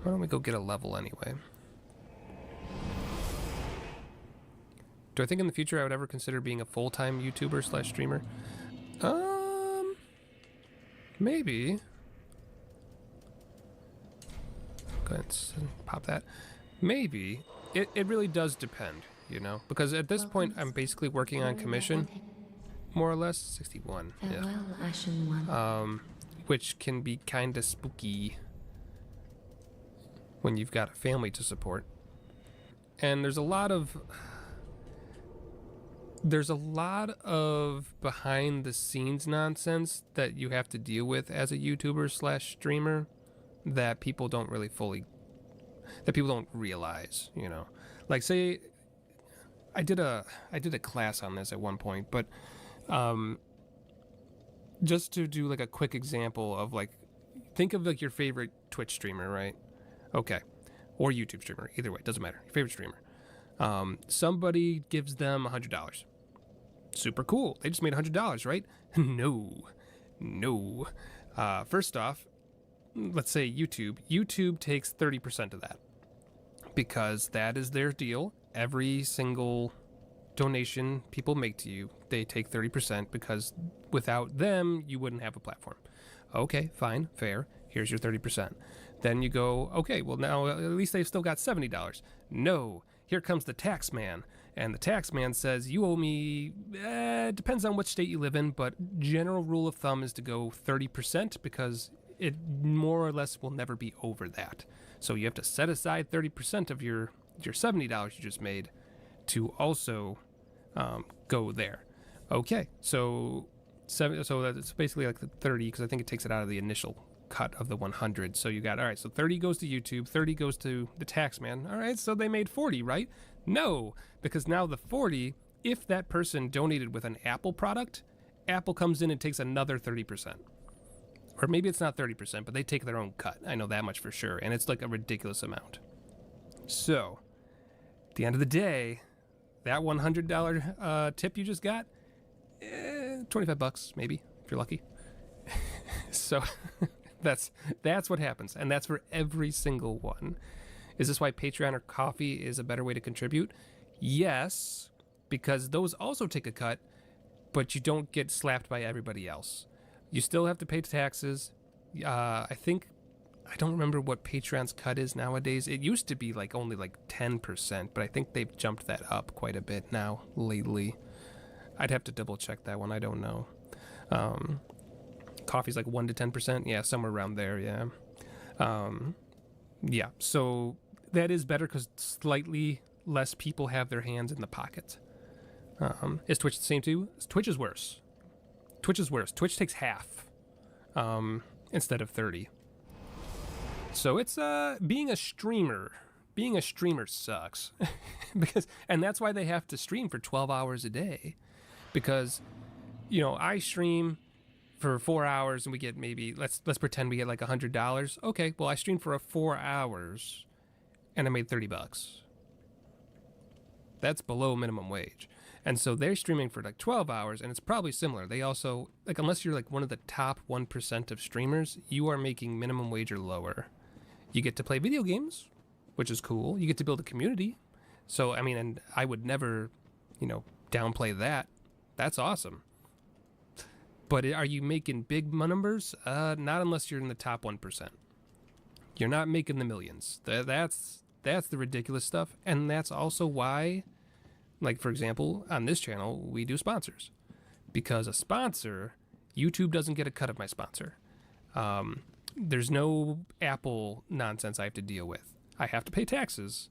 Why don't we go get a level anyway? Do I think in the future I would ever consider being a full-time YouTuber slash streamer? Maybe. Go ahead and pop that. Maybe. It really does depend, you know? Because at this point, I'm basically working on commission, more or less. 61. Farewell, Ashen One. Which can be kind of spooky when you've got a family to support. And there's a lot of behind the scenes nonsense that you have to deal with as a YouTuber slash streamer that people don't realize, you know. Like, say I did a class on this at one point, but just to do like a quick example of, like, think of like your favorite Twitch streamer, right? Okay. Or YouTube streamer, either way, doesn't matter. Your favorite streamer. Somebody gives them $100. Super cool. They just made $100, right? No. First off, let's say YouTube. YouTube takes 30% of that because that is their deal. Every single donation people make to you, they take 30% because without them, you wouldn't have a platform. Okay, fine, fair. Here's your 30%. Then you go, okay, well now at least they've still got $70. No, here comes the tax man. And the tax man says, you owe me, depends on which state you live in, but general rule of thumb is to go 30% because it more or less will never be over that. So you have to set aside 30% of your $70 you just made to also go there. Okay, so that's basically like the 30 because I think it takes it out of the initial cut of the 100. So you got, all right, so 30 goes to YouTube, 30 goes to the tax man. All right, so they made 40, right? No, because now the 40, if that person donated with an Apple product, Apple comes in and takes another 30%. Or maybe it's not 30%, but they take their own cut. I know that much for sure, and it's like a ridiculous amount. So, at the end of the day, that $100 tip you just got, $25 maybe, if you're lucky. So, that's what happens, and that's for every single one. Is this why Patreon or Ko-fi is a better way to contribute? Yes, because those also take a cut, but you don't get slapped by everybody else. You still have to pay taxes. I don't remember what Patreon's cut is nowadays. It used to be like only like 10%, but I think they've jumped that up quite a bit now lately. I'd have to double check that one. I don't know. Ko-fi's like 1 to 10%. Yeah, somewhere around there. Yeah. Yeah. So that is better because slightly less people have their hands in the pocket. Is Twitch the same too? Twitch is worse. Twitch takes half instead of 30. So it's being a streamer sucks and that's why they have to stream for 12 hours a day, because, you know, I stream for 4 hours and we get maybe, let's pretend we get like $100. Okay, well I streamed for 4 hours and I made $30. That's below minimum wage. And so they're streaming for like 12 hours, and it's probably similar. They also, like, unless you're like one of the top 1% of streamers, you are making minimum wage or lower. You get to play video games, which is cool. You get to build a community. So, I mean, and I would never, you know, downplay that. That's awesome. But are you making big numbers? Not unless you're in the top 1%. You're not making the millions. That's the ridiculous stuff. And that's also why, like, for example, on this channel, we do sponsors. Because a sponsor, YouTube doesn't get a cut of my sponsor. There's no Apple nonsense I have to deal with. I have to pay taxes,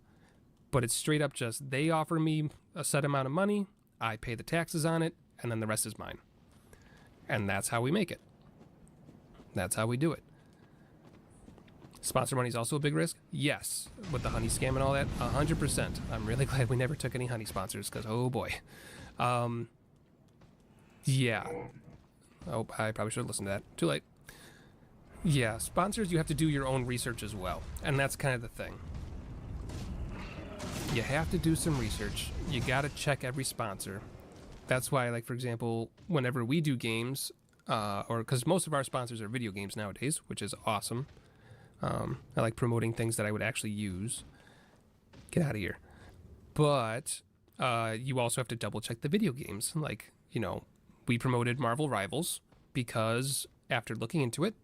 but it's straight up just they offer me a set amount of money, I pay the taxes on it, and then the rest is mine. And that's how we make it. That's how we do it. Sponsor money is also a big risk? Yes. With the honey scam and all that, 100%. I'm really glad we never took any honey sponsors, because, oh boy. Yeah. Oh, I probably should have listened to that. Too late. Yeah, sponsors, you have to do your own research as well. And that's kind of the thing. You have to do some research. You got to check every sponsor. That's why, like, for example, whenever we do games, or because most of our sponsors are video games nowadays, which is awesome. I like promoting things that I would actually use. Get out of here. But you also have to double check the video games. Like, we promoted Marvel Rivals because after looking into it,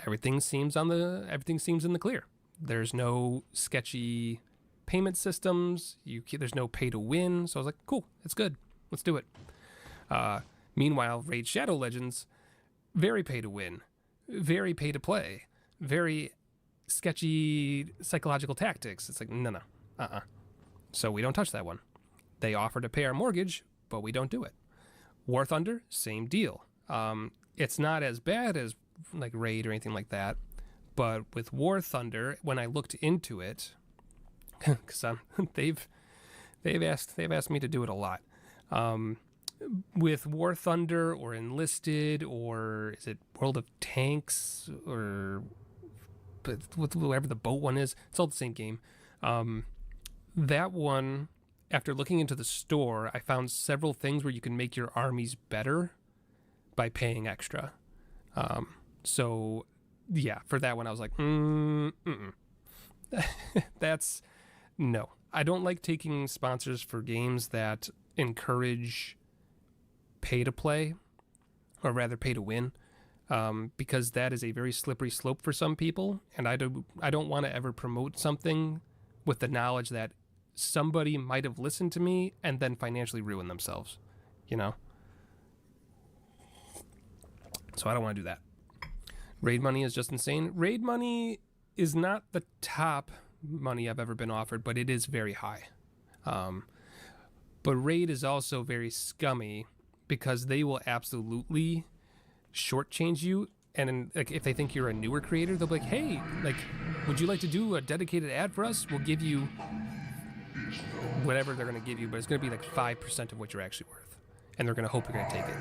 everything seems in the clear. There's no sketchy payment systems. There's no pay to win. So I was like, cool, it's good. Let's do it. Meanwhile, Raid Shadow Legends, very pay to win, very pay to play, very sketchy psychological tactics. It's like, no. So we don't touch that one. They offer to pay our mortgage, but we don't do it. War Thunder, same deal. It's not as bad as like Raid or anything like that, but with War Thunder, when I looked into it, because they've asked me to do it a lot. With War Thunder or Enlisted, or is it World of Tanks, or with whatever the boat one is, it's all the same game. That one, after looking into the store, I found several things where you can make your armies better by paying extra. So yeah, for that one I was like, that's no. I don't like taking sponsors for games that encourage pay to play, or rather pay to win, because that is a very slippery slope for some people, and I don't want to ever promote something with the knowledge that somebody might have listened to me and then financially ruin themselves, So I don't want to do that. Raid money is just insane. Raid money is not the top money I've ever been offered, but it is very high. But Raid is also very scummy because they will absolutely shortchange you. And if they think you're a newer creator, they'll be like, hey, would you like to do a dedicated ad for us? We'll give you whatever they're going to give you, but it's going to be like 5% of what you're actually worth. And they're going to hope you're going to take it.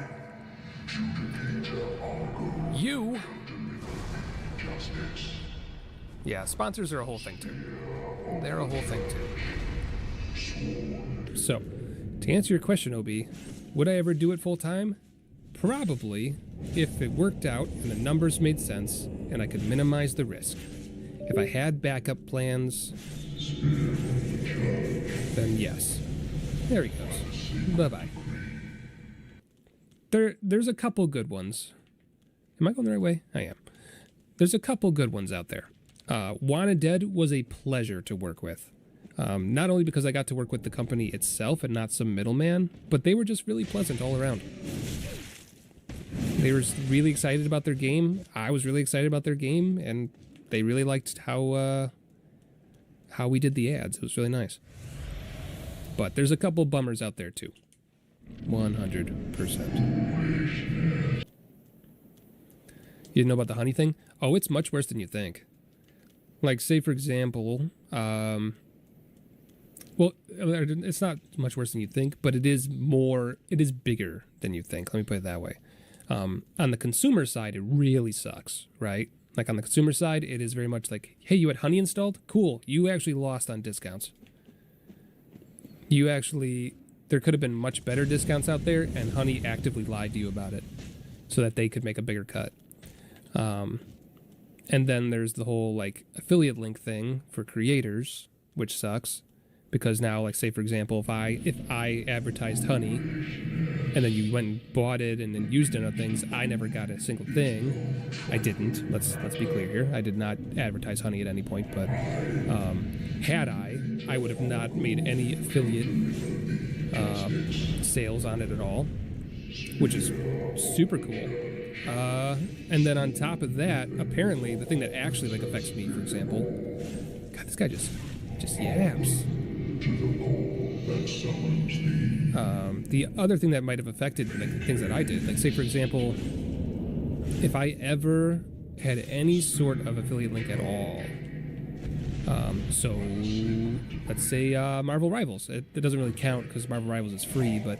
Yeah, sponsors are a whole thing too. They're a whole thing too. So, to answer your question, Obi, would I ever do it full time? Probably, if it worked out and the numbers made sense and I could minimize the risk. If I had backup plans, then yes. There he goes. Bye-bye. There's a couple good ones. Am I going the right way? I am. There's a couple good ones out there. Wanted Dead was a pleasure to work with. Not only because I got to work with the company itself and not some middleman, but they were just really pleasant all around. They were really excited about their game. I was really excited about their game, and they really liked how we did the ads. It was really nice. But there's a couple bummers out there too. 100%. You didn't know about the honey thing? Oh, it's much worse than you think. Like, say, for example, well, it's not much worse than you think, but it is bigger than you think. Let me put it that way. On the consumer side, it really sucks, right? Like, on the consumer side, it is very much like, hey, you had honey installed? Cool. You actually lost on discounts. There could have been much better discounts out there, and honey actively lied to you about it so that they could make a bigger cut. And then there's the whole like affiliate link thing for creators, which sucks because now, like, say for example, if I advertised honey and then you went and bought it and then used it on things, I never got a single thing. I didn't. Let's be clear here. I did not advertise honey at any point, but had I would have not made any affiliate sales on it at all, which is super cool. And then on top of that, apparently the thing that actually like affects me, for example, God, this guy just yaps. The other thing that might have affected like the things that I did, like say for example, if I ever had any sort of affiliate link at all, so let's say Marvel Rivals, it doesn't really count because Marvel Rivals is free, but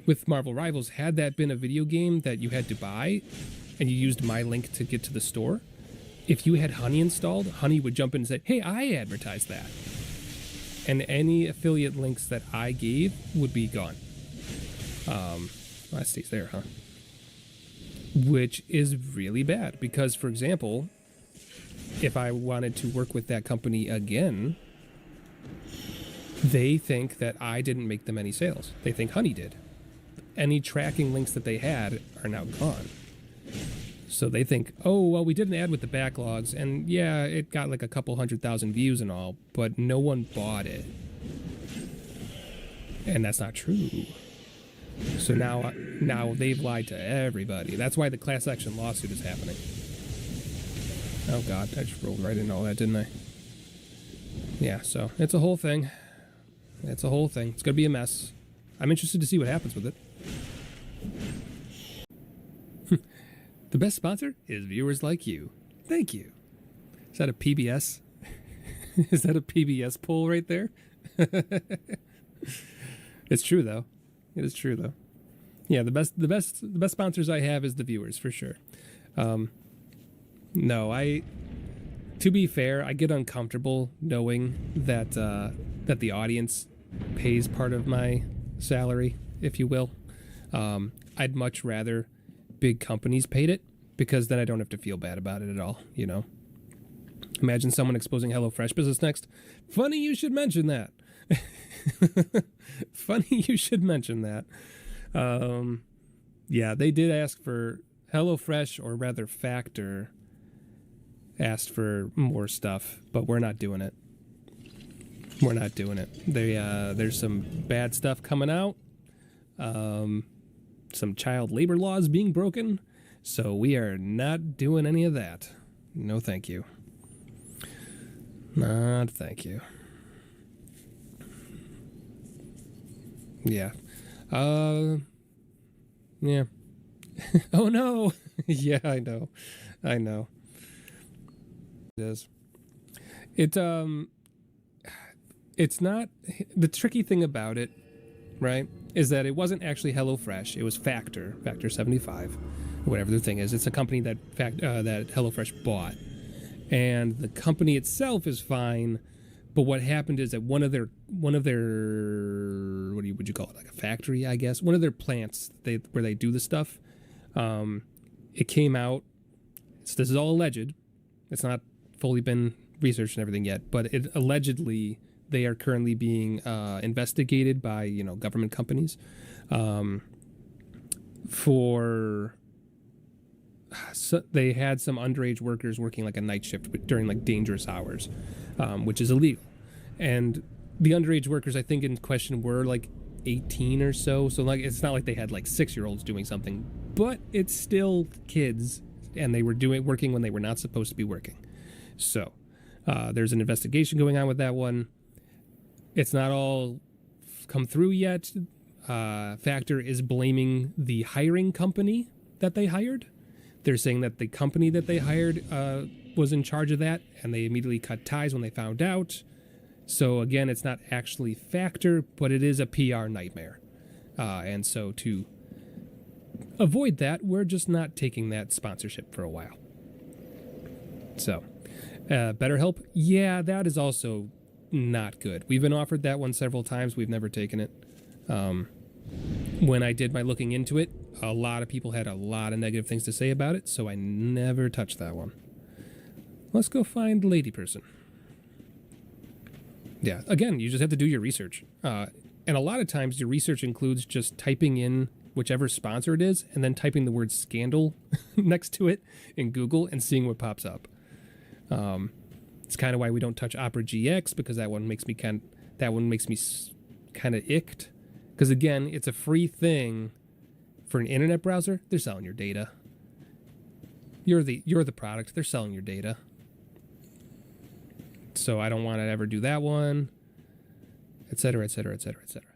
with Marvel Rivals, had that been a video game that you had to buy and you used my link to get to the store, if you had Honey installed, Honey would jump in and say, hey, I advertised that. And any affiliate links that I gave would be gone. That stays there, huh? Which is really bad because, for example, if I wanted to work with that company again, they think that I didn't make them any sales. They think Honey did. Any tracking links that they had are now gone. So they think, oh, well, we did an ad with the backlogs, and yeah, it got like a couple 100,000 views and all, but no one bought it. And that's not true. So now they've lied to everybody. That's why the class action lawsuit is happening. Oh, God, I just rolled right into all that, didn't I? Yeah, so it's a whole thing. It's a whole thing. It's going to be a mess. I'm interested to see what happens with it. The best sponsor is viewers like you. Thank you. Is that a PBS? Is that a PBS poll right there? It's true though. It is true though. Yeah, the best sponsors I have is the viewers for sure. To be fair, I get uncomfortable knowing that that the audience pays part of my salary, if you will. I'd much rather big companies paid it, because then I don't have to feel bad about it at all, you know? Imagine someone exposing HelloFresh business next. Funny you should mention that. Funny you should mention that. Yeah, they did ask for HelloFresh, or rather Factor, asked for more stuff, but we're not doing it. We're not doing it. There's some bad stuff coming out. Some child labor laws being broken, so we are not doing any of that. No thank you. Not thank you. Yeah. Yeah. Oh no. Yeah, I know. It is. It's not, the tricky thing about it, right, is that it wasn't actually HelloFresh. It was Factor 75, whatever the thing is. It's a company that that HelloFresh bought, and the company itself is fine. But what happened is that one of their what would you call it, like a factory, I guess, one of their plants where they do the stuff, it came out. So this is all alleged. It's not fully been researched and everything yet, but it allegedly. They are currently being investigated by, government companies they had some underage workers working like a night shift during like dangerous hours, which is illegal. And the underage workers, I think in question, were like 18 or so. So like it's not like they had like 6-year-olds doing something, but it's still kids, and they were working when they were not supposed to be working. So there's an investigation going on with that one. It's not all come through yet. Factor is blaming the hiring company that they hired. They're saying that the company that they hired was in charge of that, and they immediately cut ties when they found out. So again, it's not actually Factor, but it is a PR nightmare. And so to avoid that, we're just not taking that sponsorship for a while. So, BetterHelp, yeah, that is also not good. We've been offered that one several times. We've never taken it. When I did my looking into it, a lot of people had a lot of negative things to say about it, so I never touched that one. Let's go find Lady Person. Yeah, again, you just have to do your research. And a lot of times your research includes just typing in whichever sponsor it is and then typing the word scandal next to it in Google and seeing what pops up. It's kind of why we don't touch Opera GX, because that one makes me kind of icked. Because again, it's a free thing for an internet browser. They're selling your data. You're the product. They're selling your data. So I don't want to ever do that one, et cetera, et cetera, et cetera, et cetera.